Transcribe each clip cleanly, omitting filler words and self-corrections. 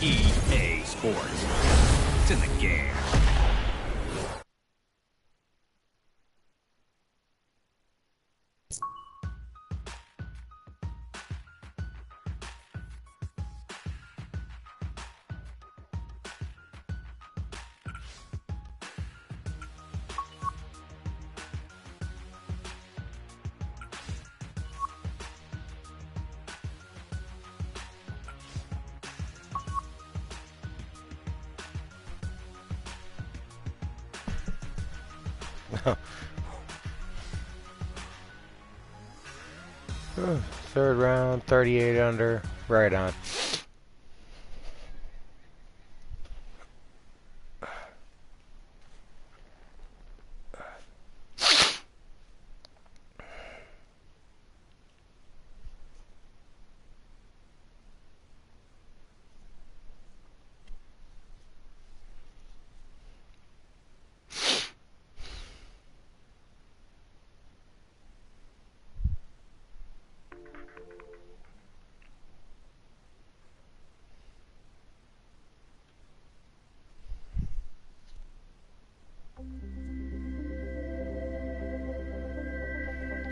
EA Sports. It's in the game. Third round, 38 under, right on.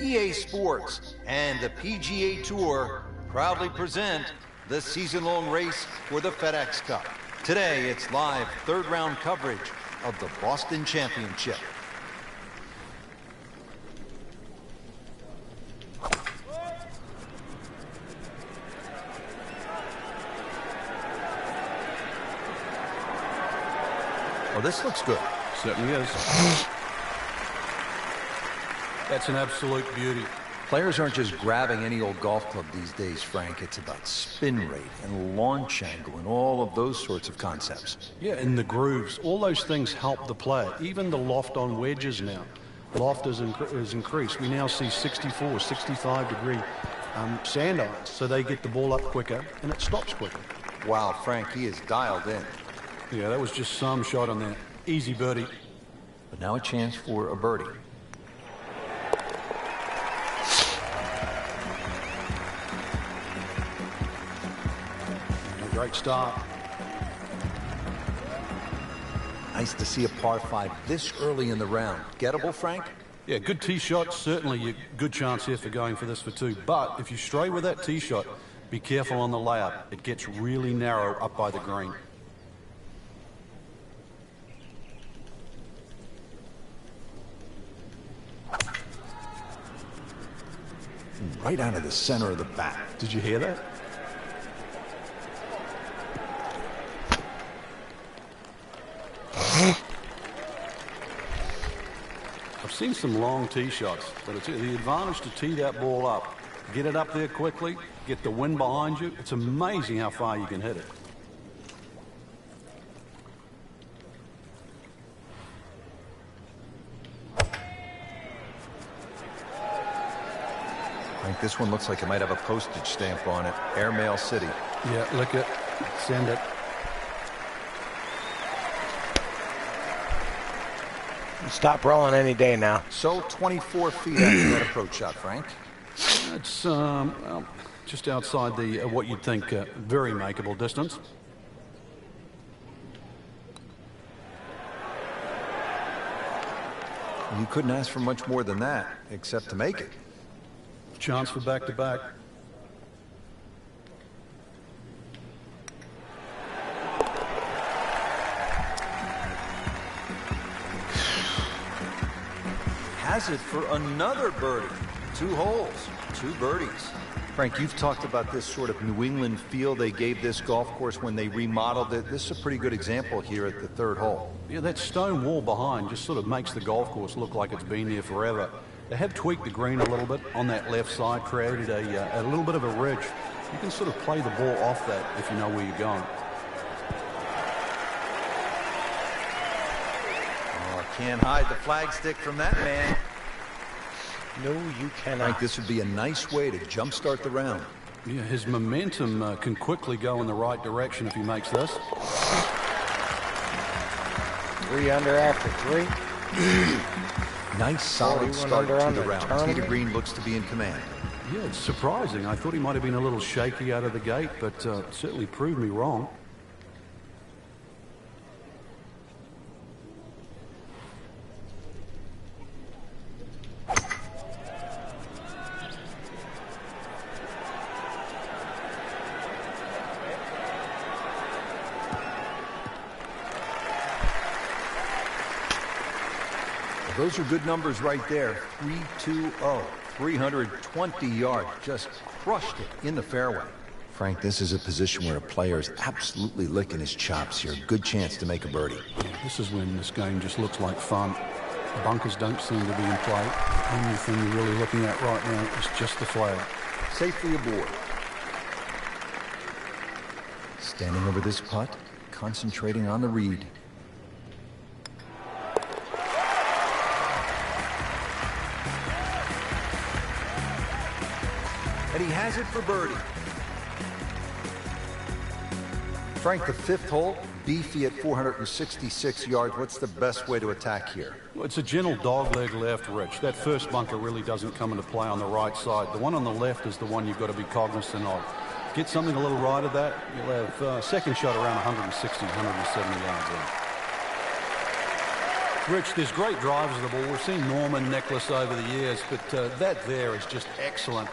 EA Sports and the PGA Tour proudly present the season-long race for the FedEx Cup. Today, it's live third-round coverage of the Boston Championship. Oh, this looks good. Certainly is. That's an absolute beauty. Players aren't just grabbing any old golf club these days, Frank. It's about spin rate and launch angle and all of those sorts of concepts. Yeah, and the grooves. All those things help the player. Even the loft on wedges now. Loft is increased. We now see 64, 65 degree sand irons, so they get the ball up quicker and it stops quicker. Wow, Frank, he is dialed in. Yeah, that was just some shot on that. Easy birdie. But now a chance for a birdie. Great start. Nice to see a par 5 this early in the round. Gettable, Frank? Yeah, good tee shot. Certainly a good chance here for going for this for 2. But if you stray with that tee shot, be careful on the layup. It gets really narrow up by the green. Right out of the center of the bat. Did you hear that? I've seen some long tee shots, but it's the advantage to tee that ball up. Get it up there quickly, get the wind behind you. It's amazing how far you can hit it. Frank, this one looks like it might have a postage stamp on it. Airmail City. Yeah, lick it. Send it. Stop rolling any day now. So 24 feet after that approach shot, Frank. It's well, just outside the what you'd think very makeable distance. You couldn't ask for much more than that, except to make it. Chance for back-to-back. Has it for another birdie. 2 holes, 2 birdies. Frank, you've talked about this sort of New England feel they gave this golf course when they remodeled it. This is a pretty good example here at the 3rd hole. Yeah, that stone wall behind just sort of makes the golf course look like it's been there forever. They have tweaked the green a little bit on that left side, created a little bit of a ridge. You can sort of play the ball off that if you know where you're going. Oh, can't hide the flagstick from that man. No, you cannot. Frank, this would be a nice way to jumpstart the round. Yeah, his momentum can quickly go in the right direction if he makes this. 3 under after 3. Nice solid start to the round. Tee to Green looks to be in command. Yeah, it's surprising. I thought he might have been a little shaky out of the gate, but certainly proved me wrong. Those are good numbers right there. 320, 320 yards. Just crushed it in the fairway. Frank, this is a position where a player is absolutely licking his chops here. Good chance to make a birdie. This is when this game just looks like fun. Bunkers don't seem to be in play. The only thing you're really looking at right now is just the flag. Safely aboard. Standing over this putt, concentrating on the read. And he has it for birdie. Frank, the fifth hole, beefy at 466 yards. What's the best way to attack here? Well, it's a gentle dogleg left, Rich. That first bunker really doesn't come into play on the right side. The one on the left is the one you've got to be cognizant of. Get something a little right of that, you'll have second shot around 160, 170 yards in. Rich, there's great drivers of the ball. We've seen Norman, Necklace over the years, but that there is just excellent.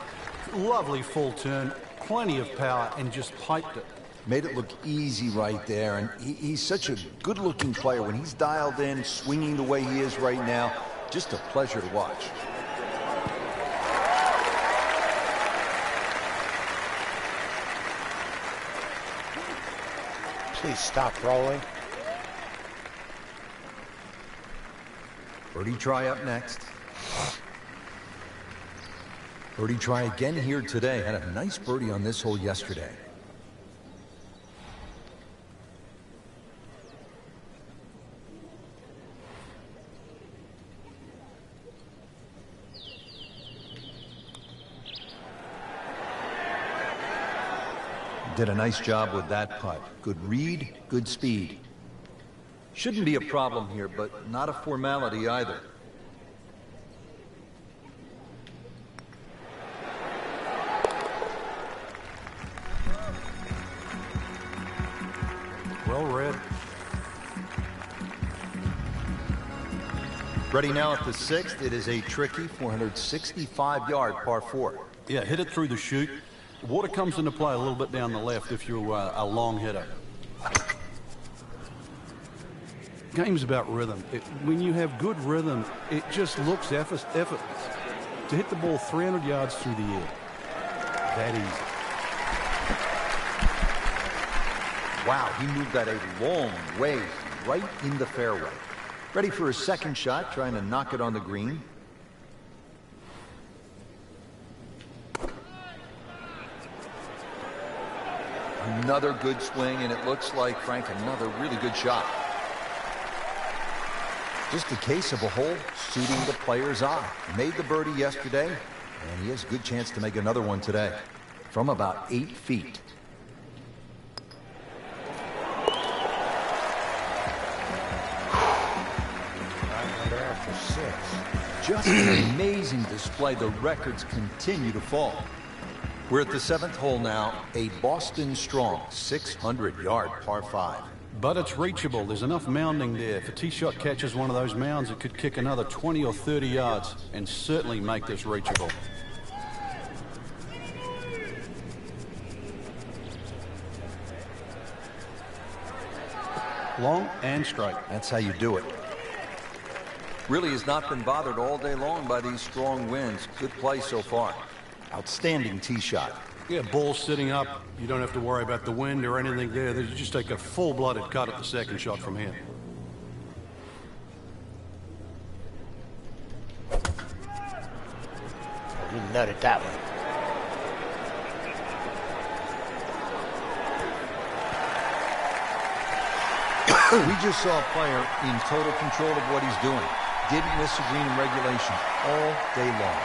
Lovely full turn, plenty of power, and just piped it. Made it look easy right there, and he's such a good-looking player. When he's dialed in, swinging the way he is right now, just a pleasure to watch. Please stop rolling. Birdie try up next. Birdie try again here today. Had a nice birdie on this hole yesterday. Did a nice job with that putt. Good read, good speed. Shouldn't be a problem here, but not a formality either. Well read. Ready now at the sixth. It is a tricky 465-yard par 4. Yeah, hit it through the chute. Water comes into play a little bit down the left if you're a long hitter. Game's about rhythm. When you have good rhythm, it just looks effortless. To hit the ball 300 yards through the air, that easy. Wow, he moved that a long way right in the fairway. Ready for his second shot, trying to knock it on the green. Another good swing, and it looks like, Frank, another really good shot. Just a case of a hole suiting the player's eye. Made the birdie yesterday, and he has a good chance to make another one today. From about 8 feet. Under after 6. Just an amazing display. The records continue to fall. We're at the seventh hole now, a Boston strong 600-yard par 5. But it's reachable. There's enough mounding there. If a tee shot catches one of those mounds, it could kick another 20 or 30 yards and certainly make this reachable. Long and straight. That's how you do it. Really has not been bothered all day long by these strong winds. Good play so far. Outstanding tee shot. Yeah, ball sitting up. You don't have to worry about the wind or anything there. You just take a full-blooded cut at the second shot from here. You nutted that one. We just saw a player in total control of what he's doing. Didn't miss a green in regulation all day long.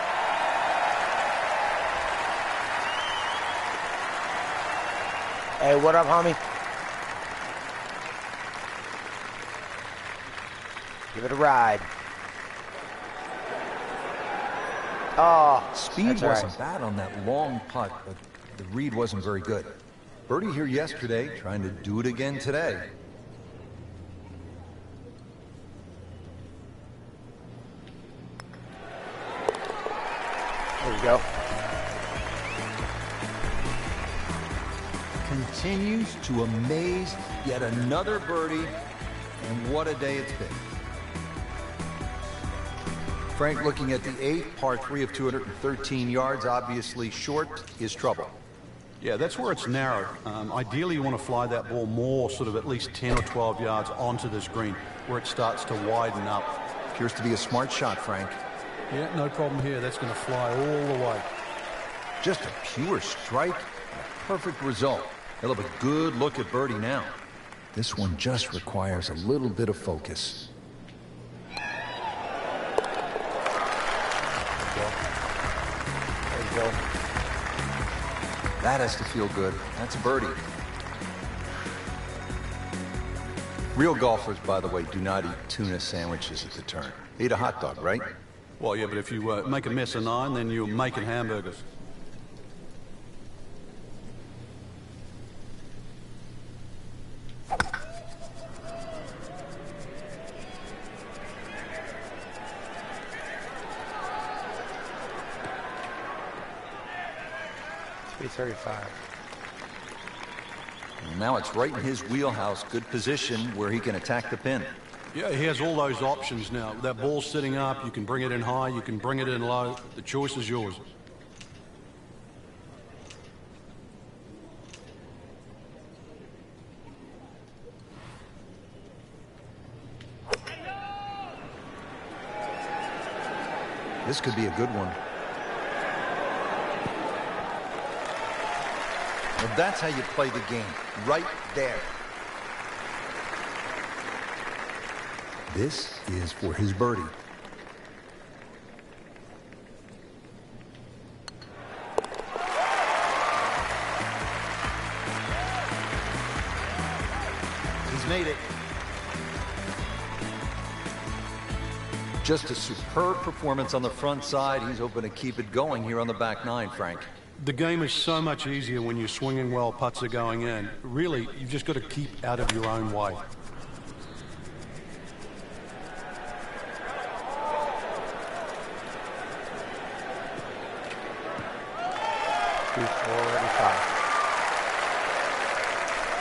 Hey, what up, homie? Give it a ride. Oh, Speed that's all wasn't right. bad on that long putt, but the read wasn't very good. Birdie here yesterday, trying to do it again today. There you go. Continues to amaze. Yet another birdie, and what a day it's been. Frank, looking at the 8th, par 3 of 213 yards, obviously short, is trouble. Yeah, that's where it's narrow. Ideally, you want to fly that ball more, sort of at least 10 or 12 yards onto this green, where it starts to widen up. Appears to be a smart shot, Frank. Yeah, no problem here. That's going to fly all the way. Just a pure strike, a perfect result. He'll have a good look at birdie now. This one just requires a little bit of focus. There you go. That has to feel good. That's a birdie. Real golfers, by the way, do not eat tuna sandwiches at the turn. They eat a hot dog, right? Well, yeah, but if you make a mess of 9, then you're making hamburgers. .335. Now it's right in his wheelhouse. Good position where he can attack the pin. Yeah, he has all those options now. That ball's sitting up. You can bring it in high. You can bring it in low. The choice is yours. This could be a good one. Well, that's how you play the game. Right there. This is for his birdie. He's made it. Just a superb performance on the front side. He's hoping to keep it going here on the back 9, Frank. The game is so much easier when you're swinging well, putts are going in. Really, you've just got to keep out of your own way.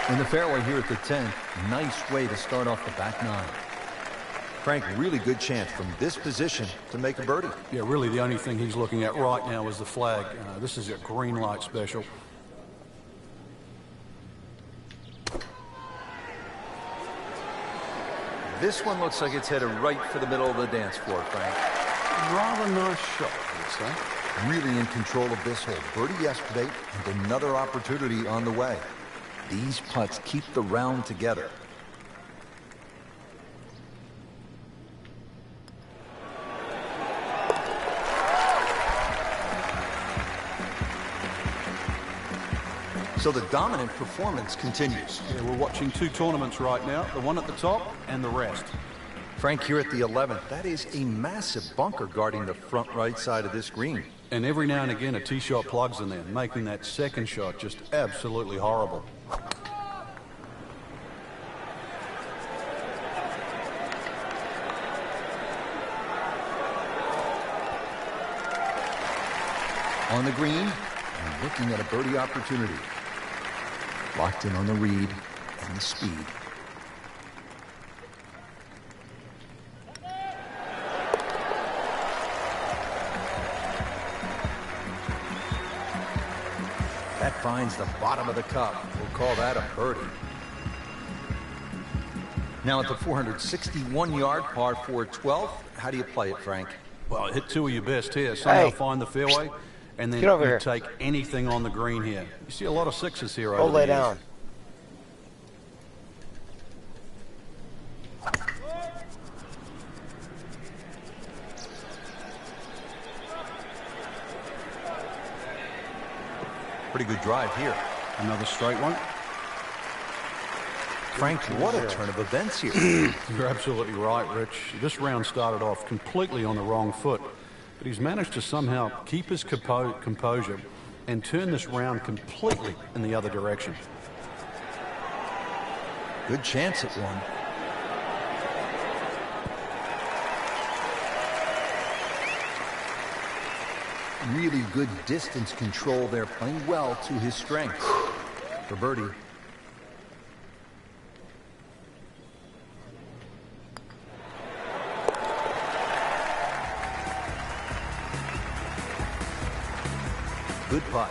In the fairway here at the 10th, nice way to start off the back 9. Frank, really good chance from this position to make a birdie. Yeah, really the only thing he's looking at right now is the flag. This is a green light special. This one looks like it's headed right for the middle of the dance floor, Frank. Rather nice shot, I'd say. Really in control of this hole. Birdie yesterday and another opportunity on the way. These putts keep the round together. So the dominant performance continues. Yeah, we're watching 2 tournaments right now, the one at the top and the rest. Frank, here at the 11th, that is a massive bunker guarding the front right side of this green. And every now and again a tee shot plugs in there, making that second shot just absolutely horrible. On the green, and looking at a birdie opportunity. Locked in on the read and the speed. That finds the bottom of the cup. We'll call that a birdie. Now at the 461-yard par 4 12th, how do you play it, Frank? Well, hit 2 of your best here. Somehow Hey. find the fairway, and then Get over you here. take anything on the green here. You see a lot of 6s here Go over lay the years. down. Pretty good drive here. Another straight one. Frank, what a turn of events here. You're absolutely right, Rich. This round started off completely on the wrong foot, but he's managed to somehow keep his composure and turn this round completely in the other direction. Good chance at one. Really good distance control there, playing well to his strengths. For birdie. Good putt.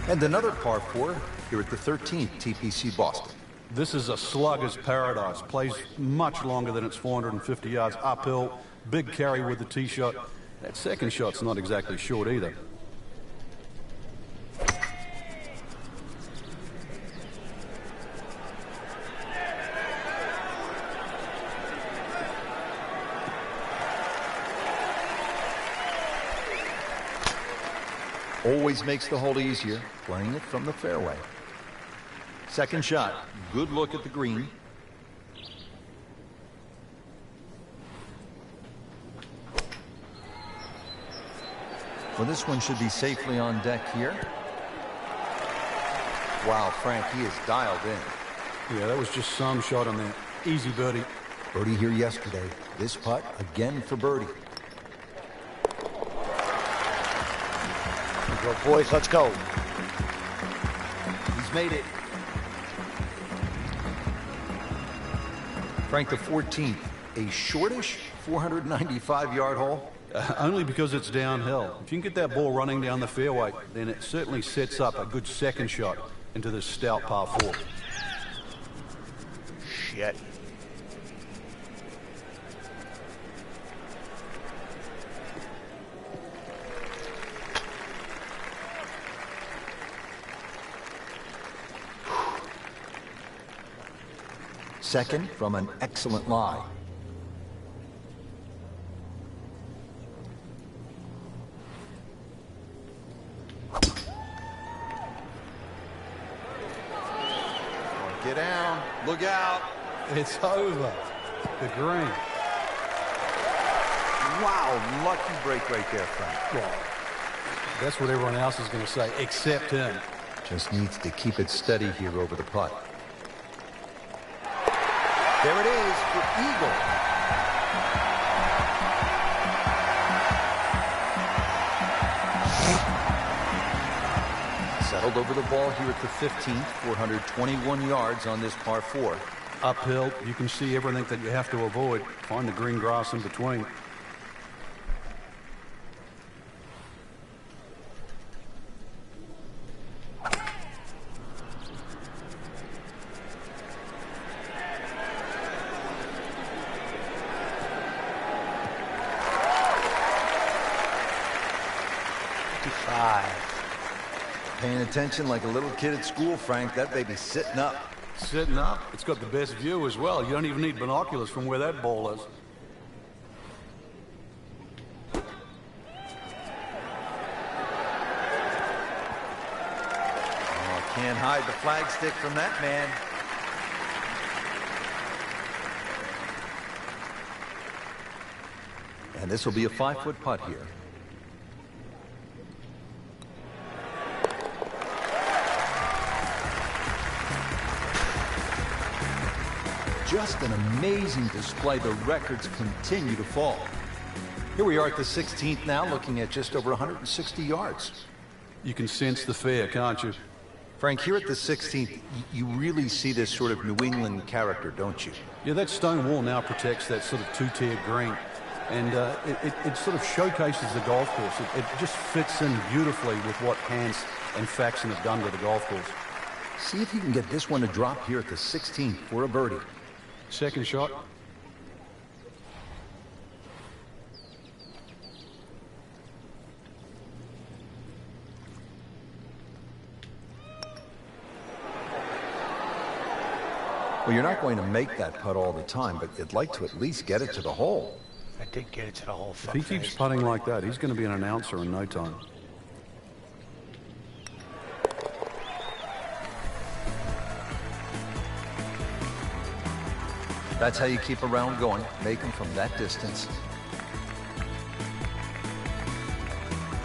And another par 4 here at the 13th TPC Boston. This is a slugger's paradise. Plays much longer than its 450 yards uphill. Big carry with the tee shot. That second shot's not exactly short either. Always makes the hole easier, playing it from the fairway. Second shot, good look at the green. Well, this one should be safely on deck here. Wow, Frank, he is dialed in. Yeah, that was just some shot on that. Easy birdie. Birdie here yesterday. This putt again for birdie. Go, boys, let's go. He's made it. Frank, the 14th, a shortish 495-yard hole. Only because it's downhill. If you can get that ball running down the fairway, then it certainly sets up a good second shot into this stout par 4. Shit. Second from an excellent lie. Get down. Look out. It's over. The green. Wow, lucky break right there, Frank. Well, that's what everyone else is going to say, except him. Just needs to keep it steady here over the putt. There it is for eagle. Settled over the ball here at the 15th, 421 yards on this par 4. Uphill, you can see everything that you have to avoid. Find the green grass in between. Paying attention like a little kid at school, Frank. That baby's sitting up. Sitting up. It's got the best view as well. You don't even need binoculars from where that ball is. Oh, can't hide the flagstick from that man. And this will be a 5-foot putt here. Just an amazing display. The records continue to fall. Here we are at the 16th now, looking at just over 160 yards. You can sense the fear, can't you? Frank, here at the 16th, you really see this sort of New England character, don't you? Yeah, that stone wall now protects that sort of two-tiered green. And it sort of showcases the golf course. It just fits in beautifully with what Hans and Faxon have done to the golf course. See if you can get this one to drop here at the 16th for a birdie. Second shot. Well, you're not going to make that putt all the time, but you'd like to at least get it to the hole. I did get it to the hole. If he keeps putting like that, he's going to be an announcer in no time. That's how you keep a round going. Make them from that distance.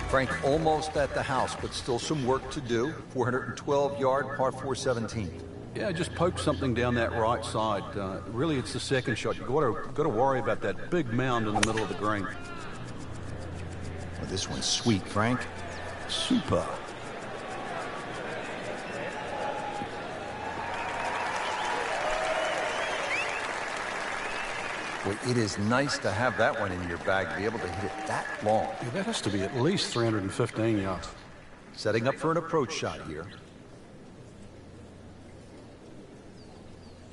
Frank almost at the house, but still some work to do. 412-yard par 417. Yeah, just poke something down that right side. Really, it's the second shot. You've got to worry about that big mound in the middle of the green. Well, this one's sweet, Frank. Super. Well, it is nice to have that one in your bag, to be able to hit it that long. Yeah, that has to be at least 315 yards. Setting up for an approach shot here.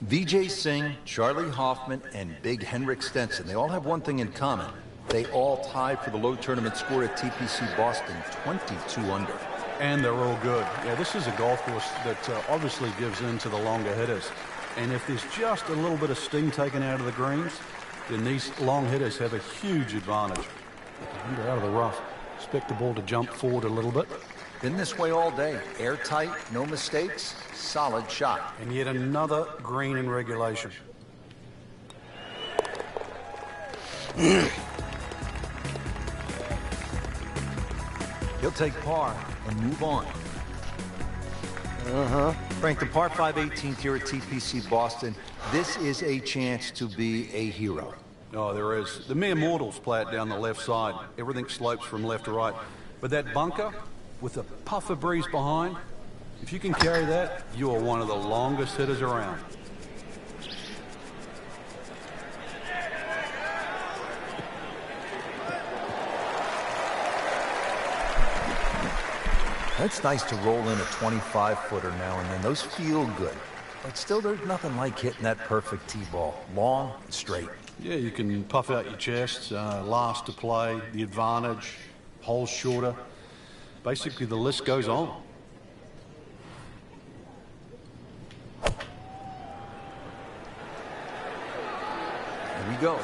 Vijay Singh, Charlie Hoffman, and Big Henrik Stenson, they all have one thing in common. They all tied for the low tournament score at TPC Boston, 22 under. And they're all good. Yeah, this is a golf course that obviously gives in to the longer hitters. And if there's just a little bit of sting taken out of the greens, then these long hitters have a huge advantage. They're out of the rough. Expect the ball to jump forward a little bit. Been this way all day. Airtight, no mistakes, solid shot. And yet another green in regulation. He'll take par and move on. Frank, the par 5 18th here at TPC Boston, this is a chance to be a hero. Oh, there is. The mere mortals play it down the left side. Everything slopes from left to right. But that bunker, with a puff of breeze behind, if you can carry that, you are one of the longest hitters around. It's nice to roll in a 25-footer now and then. Those feel good. But still, there's nothing like hitting that perfect tee ball. Long and straight. Yeah, you can puff out your chest, last to play, the advantage, holes shorter. Basically, the list goes on. Here we go.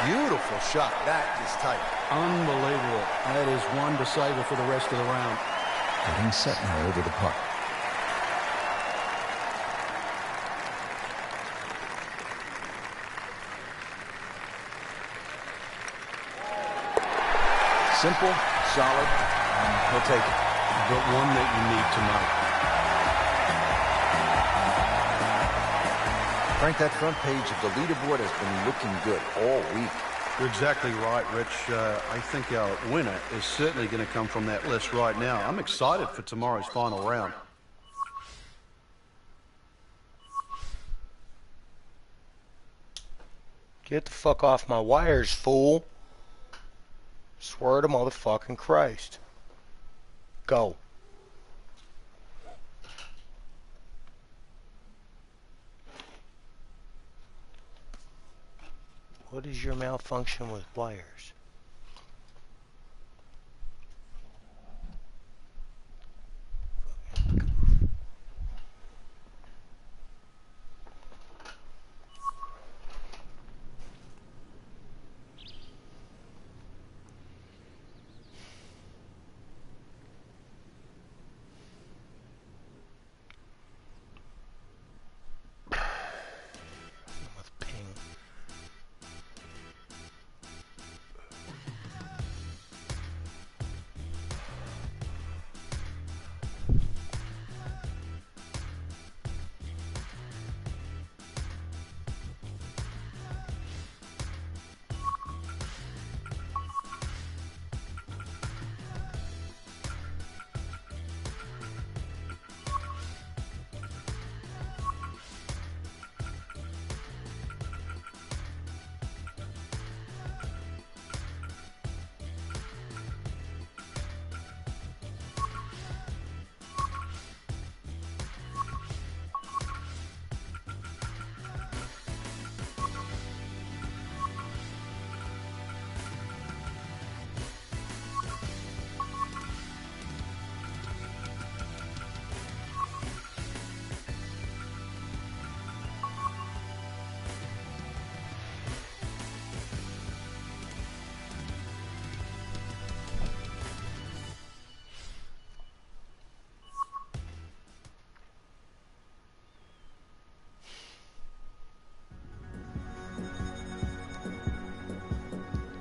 Beautiful shot. That is tight. Unbelievable. That is one to savor for the rest of the round. Getting set now over the putt. Simple, solid, and he'll take it. But one that you need to make. Frank, that front page of the leaderboard has been looking good all week. You're exactly right, Rich. I think our winner is certainly going to come from that list right now. I'm excited for tomorrow's final round. Get the fuck off my wires, fool. Swear to motherfucking Christ. Go. What is your malfunction with wires?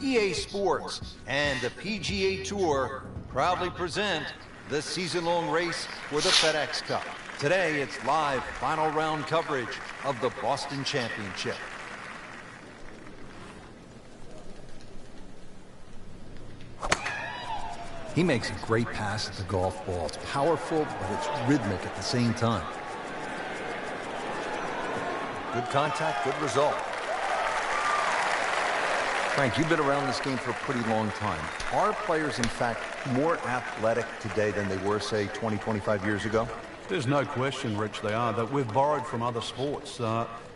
EA Sports and the PGA Tour proudly present the season-long race for the FedEx Cup. Today, it's live final round coverage of the Boston Championship. He makes a great pass at the golf ball. It's powerful, but it's rhythmic at the same time. Good contact, good result. Frank, you've been around this game for a pretty long time. Are players, in fact, more athletic today than they were, say, 20, 25 years ago? There's no question, Rich, they are. That we've borrowed from other sports.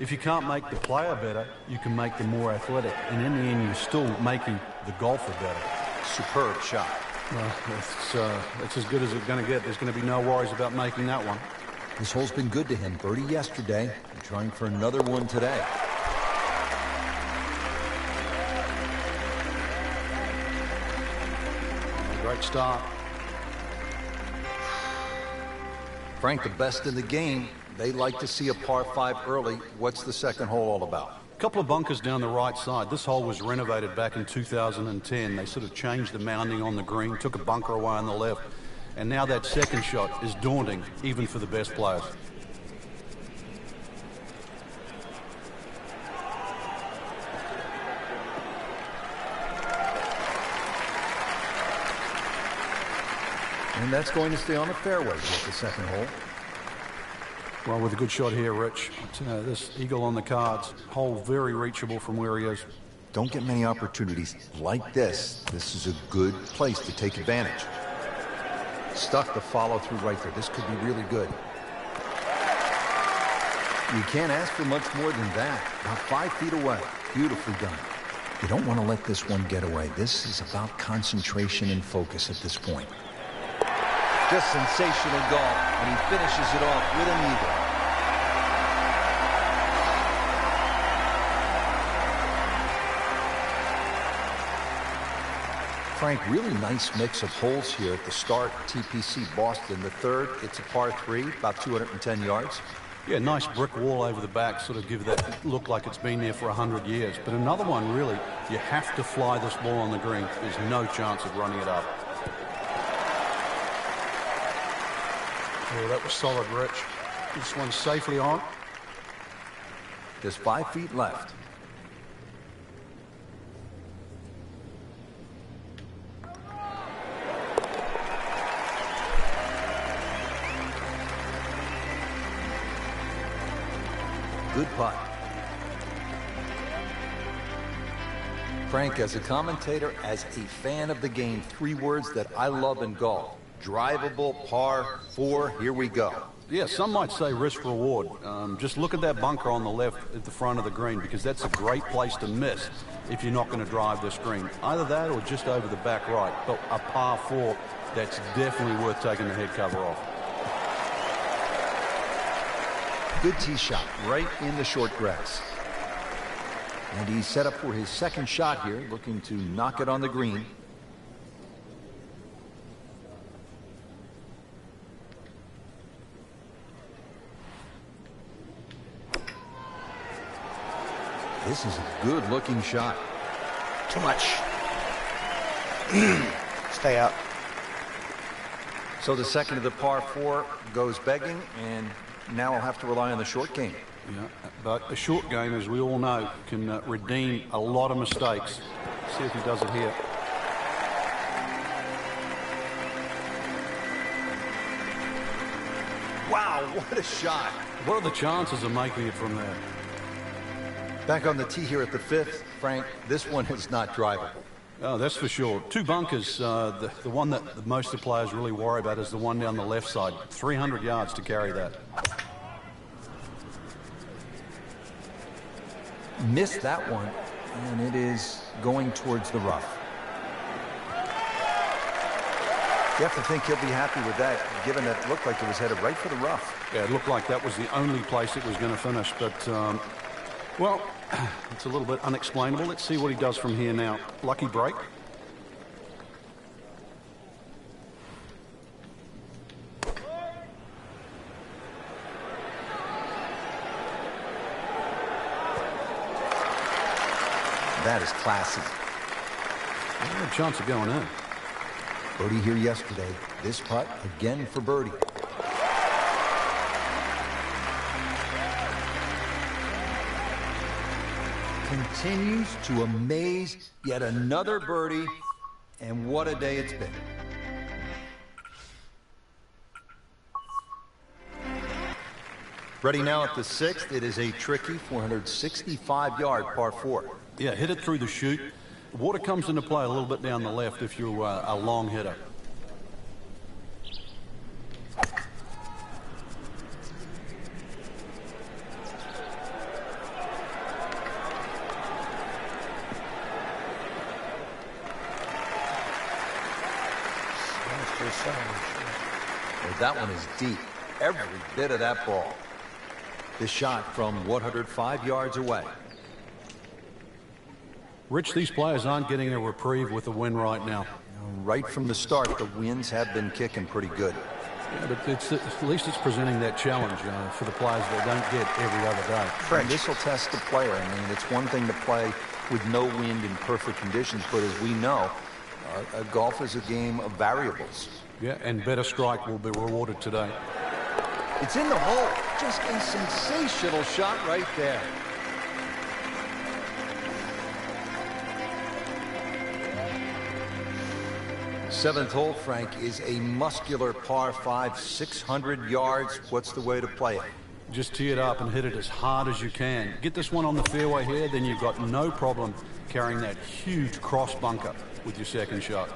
If you can't make the player better, you can make them more athletic. And in the end, you're still making the golfer better. Superb shot. Well, it's as good as it's going to get. There's going to be no worries about making that one. This hole's been good to him. Birdie yesterday, and trying for another one today. Great start. Frank, the best in the game, they like to see a par 5 early. What's the second hole all about? A couple of bunkers down the right side. This hole was renovated back in 2010. They sort of changed the mounding on the green, took a bunker away on the left, and now that second shot is daunting, even for the best players. And that's going to stay on the fairway with the second hole. Well, with a good shot here, Rich. This eagle on the cards, hole very reachable from where he is. Don't get many opportunities like this. This is a good place to take advantage. Stuck the follow through right there. This could be really good. You can't ask for much more than that. About 5 feet away. Beautifully done. You don't want to let this one get away. This is about concentration and focus at this point. Just sensational golf, and he finishes it off with an eagle. Frank, really nice mix of holes here at the start. TPC Boston, the third, it's a par 3, about 210 yards. Yeah, nice brick wall over the back, sort of give that look like it's been there for 100 years. But another one, really, you have to fly this ball on the green. There's no chance of running it up. Yeah, that was solid, Rich. This one's safely on. There's 5 feet left. Good putt. Frank, as a commentator, as a fan of the game, 3 words that I love in golf. Drivable, par 4, here we go. Yeah, some might say risk reward. Just look at that bunker on the left at the front of the green, because that's a great place to miss if you're not going to drive this green. Either that or just over the back right. But a par 4, that's definitely worth taking the head cover off. Good tee shot right in the short grass. And he's set up for his second shot here, looking to knock it on the green. This is a good-looking shot. Too much. Stay out. So the second of the par 4 goes begging, and now I'll have to rely on the short game. Yeah, but a short game, as we all know, can redeem a lot of mistakes. See if he does it here. Wow, what a shot. What are the chances of making it from there? Back on the tee here at the 5th, Frank, this one is not drivable. Oh, that's for sure. 2 bunkers. The one that most of the players really worry about is the one down the left side. 300 yards to carry that. Missed that one, and it is going towards the rough. You have to think he'll be happy with that, given that it looked like it was headed right for the rough. Yeah, it looked like that was the only place it was going to finish, but, well, it's a little bit unexplainable. Let's see what he does from here now. Lucky break. That is classy. No chance of going in. Birdie here yesterday. This putt again for birdie. Continues to amaze. Yet another birdie. And what a day it's been. Ready now at the 6th. It is a tricky 465-yard par 4. Yeah, hit it through the chute. Water comes into play a little bit down the left if you're a long hitter. Well, that one is deep. Every bit of that ball. The shot from 105 yards away. Rich, these players aren't getting a reprieve with the win right now. Right from the start, the winds have been kicking pretty good. Yeah, but at least it's presenting that challenge for the players that don't get every other day. And this will test the player. I mean, it's one thing to play with no wind in perfect conditions, but as we know, golf is a game of variables. Yeah, and better strike will be rewarded today. It's in the hole. Just a sensational shot right there. Seventh hole, Frank, is a muscular par 5, 600 yards. What's the way to play it? Just tee it up and hit it as hard as you can. Get this one on the fairway here, then you've got no problem carrying that huge cross bunker with your second shot.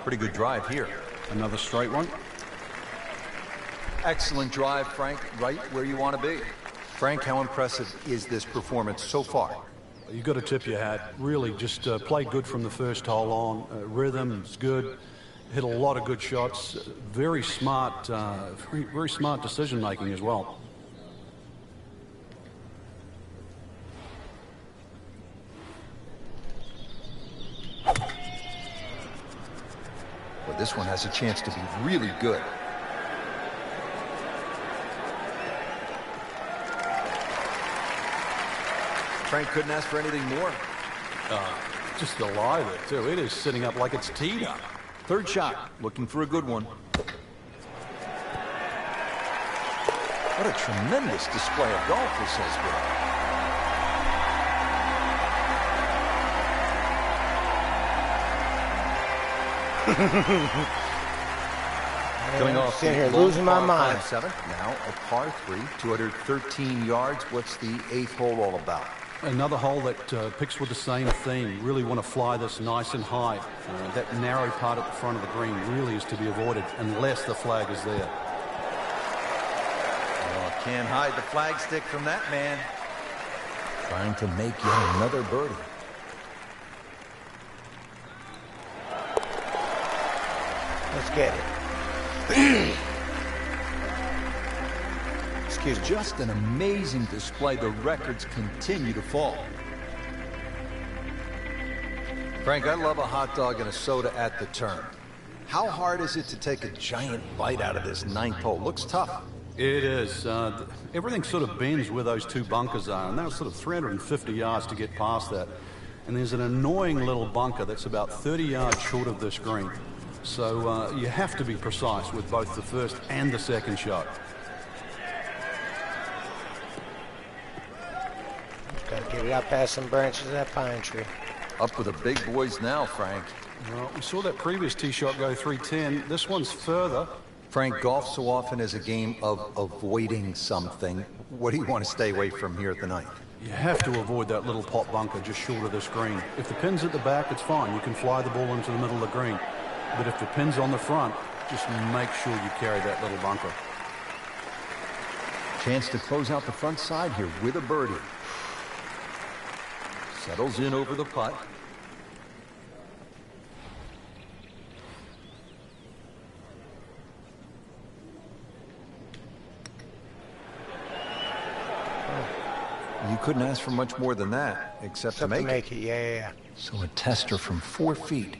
Pretty good drive here. Another straight one. Excellent drive, Frank, right where you want to be. Frank, how impressive is this performance so far? You've got to tip your hat. Really, just play good from the first hole on. Rhythm is good. Hit a lot of good shots. Very smart, very smart decision making as well. Well, this one has a chance to be really good. Frank couldn't ask for anything more. Just alive it, too. It is sitting up like it's teed up. Third shot, looking for a good one. What a tremendous display of golf this has been. Coming off sitting here losing my mind. 5-7, now a par 3, 213 yards. What's the 8th hole all about? Another hole that picks with the same theme. Really want to fly this nice and high. That narrow part at the front of the green really is to be avoided unless the flag is there. Oh, can't hide the flag stick from that man. Trying to make yet another birdie. Let's get it. Excuse me. Just an amazing display. The records continue to fall. Frank, I love a hot dog and a soda at the turn. How hard is it to take a giant bite out of this 9th hole? Looks tough. It is. Everything sort of bends where those two bunkers are, and that was sort of 350 yards to get past that. And there's an annoying little bunker that's about 30 yards short of this green. So you have to be precise with both the first and the second shot. Got to get it out past some branches of that pine tree. Up with the big boys now, Frank. Well, we saw that previous tee shot go 310. This one's further. Frank, golf so often is a game of avoiding something. What do you want to stay away from here at the 9th? You have to avoid that little pot bunker just short of this green. If the pin's at the back, it's fine. You can fly the ball into the middle of the green. But if the pin's on the front, just make sure you carry that little bunker. Chance to close out the front side here with a birdie. Settles in over the putt. You couldn't ask for much more than that, except to make it. Yeah. So a tester from 4 feet.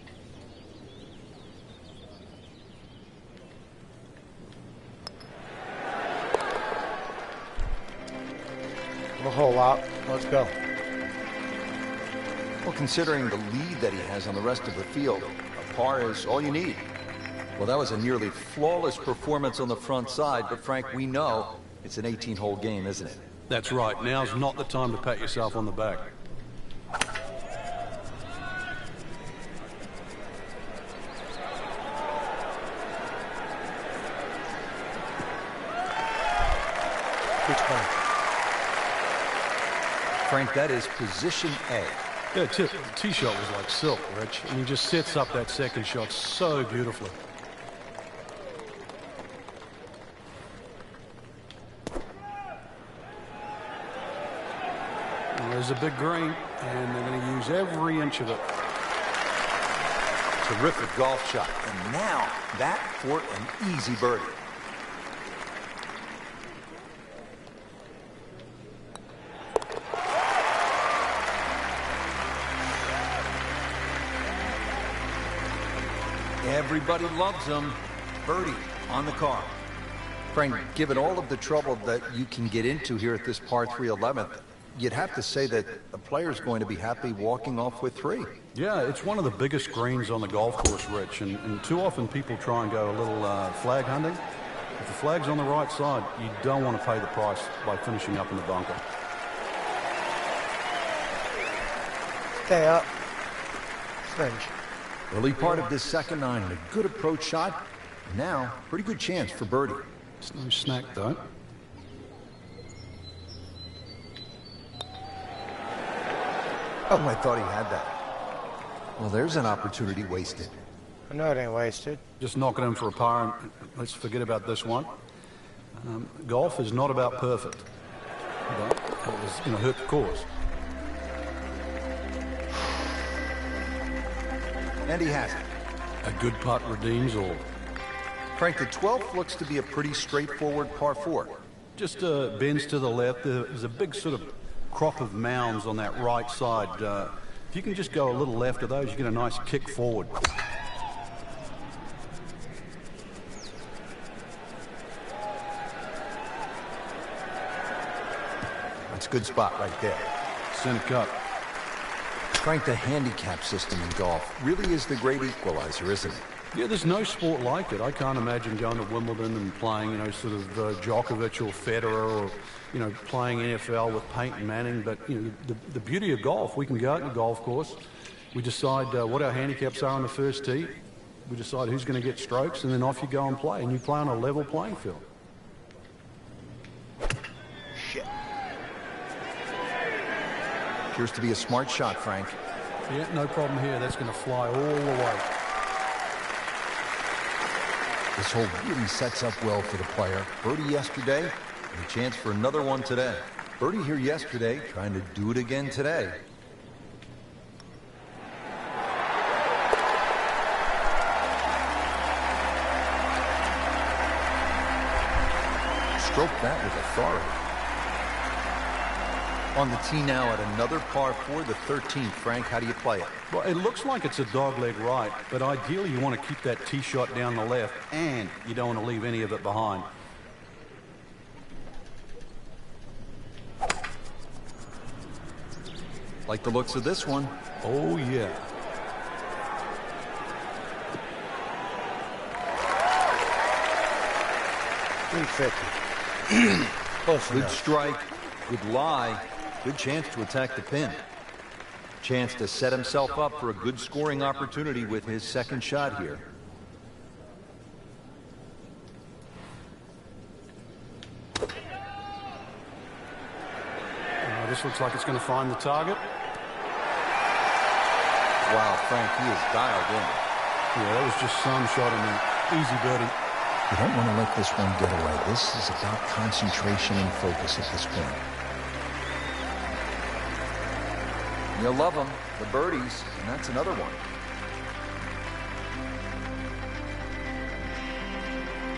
We'll hole out. Let's go. Well, considering the lead that he has on the rest of the field, a par is all you need. Well, that was a nearly flawless performance on the front side, but Frank, we know it's an 18-hole game, isn't it? That's right. Now's not the time to pat yourself on the back. 220. Frank, that is position A. Yeah, the tee shot was like silk, Rich. I mean, just sets up that second shot so beautifully. And there's a big green, and they're going to use every inch of it. Terrific golf shot. And now that for an easy birdie. Everybody loves them. Birdie on the car. Frank, given all of the trouble that you can get into here at this par 3 11th, you'd have to say that the player's going to be happy walking off with 3. Yeah, it's one of the biggest greens on the golf course, Rich, and too often people try and go a little flag hunting. If the flag's on the right side, you don't want to pay the price by finishing up in the bunker. Stay up. Fringe. Early part of this second 9 and a good approach shot. Now, pretty good chance for birdie. It's no snack, though. Oh, I thought he had that. Well, there's an opportunity wasted. I know it ain't wasted. Just knock it in for a par, and let's forget about this one. Golf is not about perfect. But it was going to hurt the cause. And he has it. A good putt redeems all. Frank, the 12th looks to be a pretty straightforward par 4. Just bends to the left. There's a big sort of crop of mounds on that right side. If you can just go a little left of those, you get a nice kick forward. That's a good spot right there. Center cut. Frank, the handicap system in golf really is the great equalizer, isn't it? Yeah, there's no sport like it. I can't imagine going to Wimbledon and playing, you know, sort of Djokovic or Federer, or, you know, playing NFL with Peyton Manning. But, you know, the beauty of golf, we can go out to the golf course. We decide what our handicaps are on the first tee. We decide who's going to get strokes, and then off you go and play. And you play on a level playing field. Shit. Appears to be a smart shot, Frank. Yeah, no problem here. That's going to fly all the way. This hole really sets up well for the player. Birdie yesterday, and a chance for another one today. Birdie here yesterday, trying to do it again today. Stroke that with authority. On the tee now at another par 4, the 13th. Frank, how do you play it? Well, it looks like it's a dogleg right, but ideally you want to keep that tee shot down the left, and you don't want to leave any of it behind. Like the looks of this one. Oh, yeah. $350. Close Good enough. strike, good lie, good chance to attack the pin. Chance to set himself up for a good scoring opportunity with his second shot here. This looks like it's going to find the target. Wow, Frank, he is dialed in. Yeah, that was just some shot in there. Easy birdie. You don't want to let this one get away. This is about concentration and focus at this point. You'll love them, the birdies, and that's another one.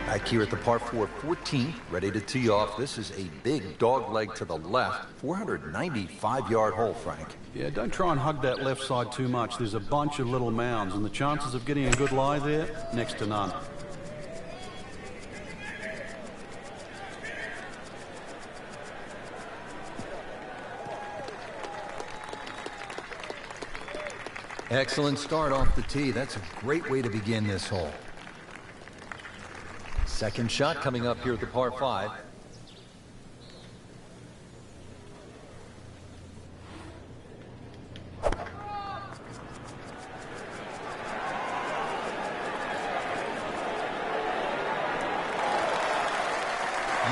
Back here at the par 4 14th, ready to tee off. This is a big dog leg to the left, 495-yard hole, Frank. Yeah, don't try and hug that left side too much. There's a bunch of little mounds, and the chances of getting a good lie there, next to none. Excellent start off the tee. That's a great way to begin this hole. Second shot coming up here at the par 5.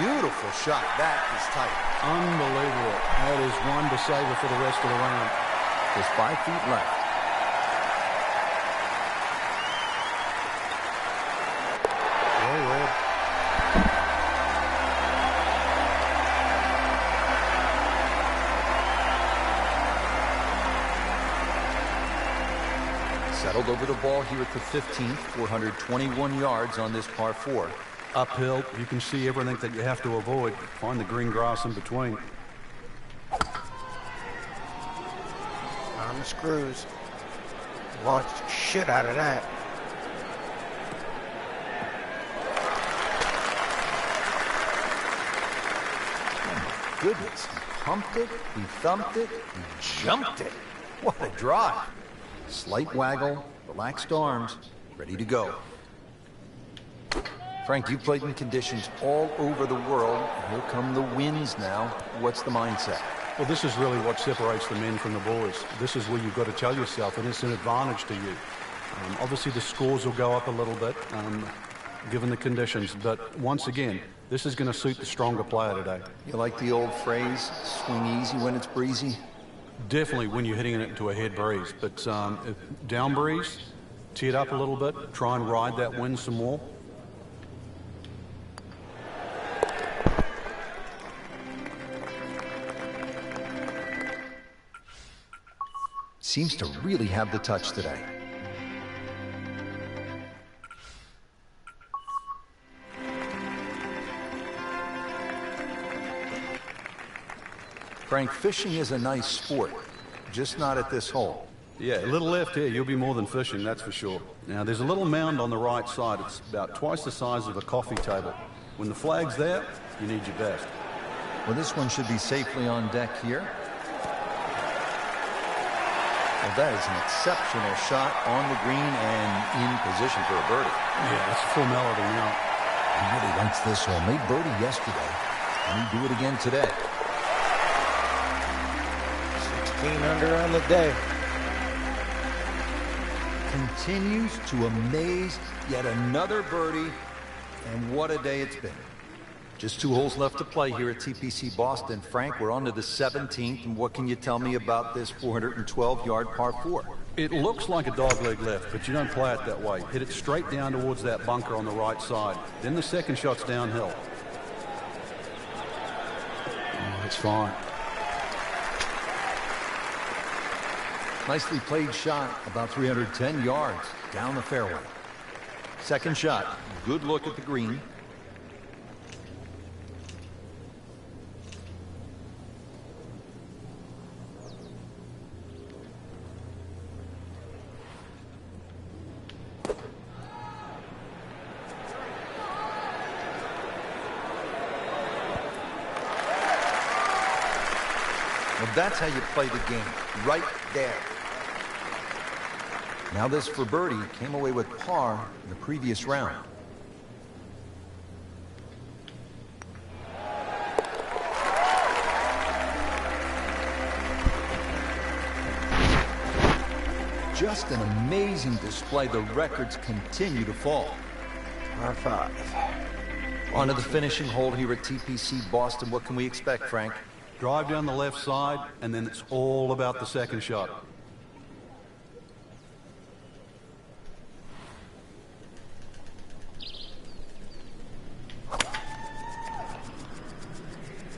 Beautiful beautiful shot. That is tight. Unbelievable. That is one to savor for the rest of the round. Just 5 feet left. Well read. Settled over the ball here at the 15th, 421 yards on this par 4. Uphill, you can see everything that you have to avoid. Find the green grass in between. On the screws. Launched the shit out of that. Oh my goodness. He pumped it, he thumped it, he jumped it. What a drive. Slight waggle, relaxed arms, ready to go. Frank, you played in conditions all over the world. Here come the winds now. What's the mindset? Well, this is really what separates the men from the boys. This is where you've got to tell yourself, and it's an advantage to you. Obviously, the scores will go up a little bit, given the conditions. But once again, this is going to suit the stronger player today. You like the old phrase, swing easy when it's breezy? Definitely when you're hitting it into a head breeze. But if down breeze, tee it up a little bit, try and ride that wind some more. Seems to really have the touch today. Frank, fishing is a nice sport, just not at this hole. Yeah, a little left here, you'll be more than fishing, that's for sure. Now, there's a little mound on the right side. It's about twice the size of a coffee table. When the flag's there, you need your best. Well, this one should be safely on deck here. Well, that is an exceptional shot on the green and in position for a birdie. Yeah, it's a formality now. He really likes this hole. Made birdie yesterday, and he do it again today. 16 under on the day. Continues to amaze. Yet another birdie, and what a day it's been. Just 2 holes left to play here at TPC Boston. Frank, we're on to the 17th, and what can you tell me about this 412-yard par 4? It looks like a dogleg left, but you don't play it that way. Hit it straight down towards that bunker on the right side. Then the second shot's downhill. Oh, it's fine. Nicely played shot, about 310 yards down the fairway. Second shot, good look at the green. Well, that's how you play the game, right there. Now this for birdie, came away with par in the previous round. Just an amazing display. The records continue to fall. Par 5. On to the finishing hole here at TPC Boston. What can we expect, Frank? Drive down the left side, and then it's all about the second shot.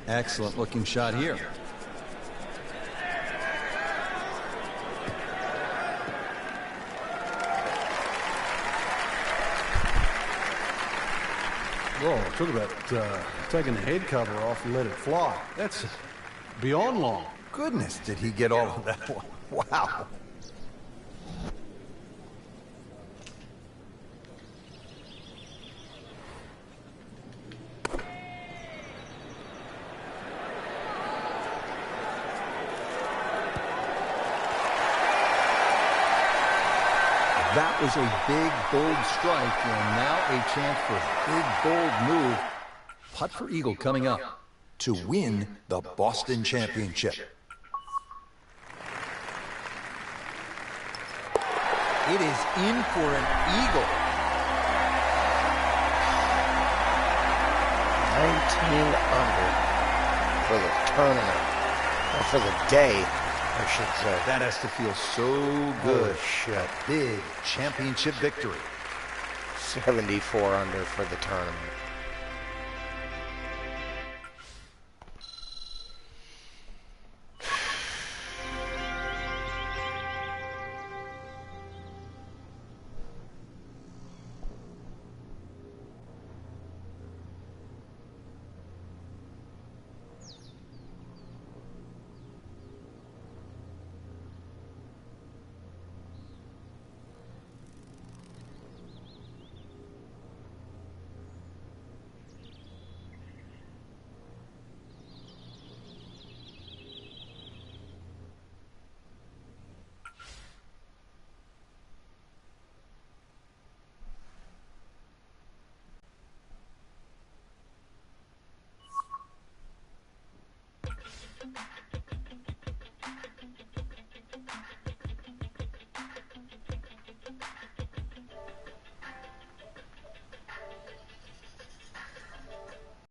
Excellent looking shot here. Whoa, talk about taking the head cover off and let it fly. That's beyond long. Goodness, did he get all of that one? Wow. That was a big, bold strike, and now a chance for a big, bold move. Putt for eagle coming up to win the Boston Championship. It is in for an eagle. under for the tournament. Or for the day, I should say. That has to feel so good. Holy shit. Big championship victory. 74 under for the tournament.